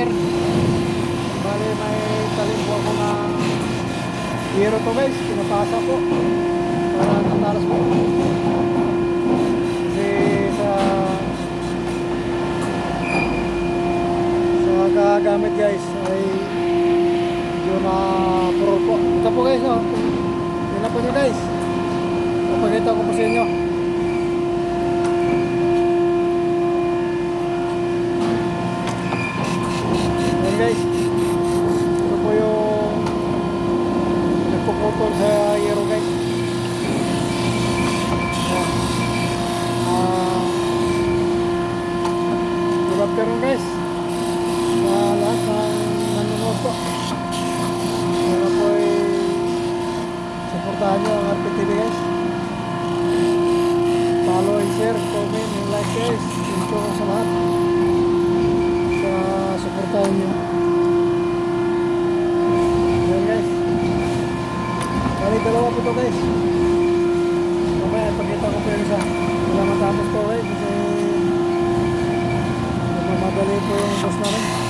starter. Bali may talim po ako ng hero to guys, pinapasa po para tatalas po kasi sa gagamit guys ay medyo na puro po. Ito po guys, oh. Yun na po nyo guys, papakita ko po sa inyo. Ayan guys, ito po yung nagpuputol sa hero guys. Good afternoon guys sa lahat ng nanonood po. Sana po ay supportahan nyo ang RPTV guys. Follow and share, comment and like guys. Thank you sa lahat sa supportahan nyo. Ayan guys, bali dalawa po to guys. Mamaya ipakita ko po yung isa. Wala matapos po guys kasi nagmamadali po yung boss namin.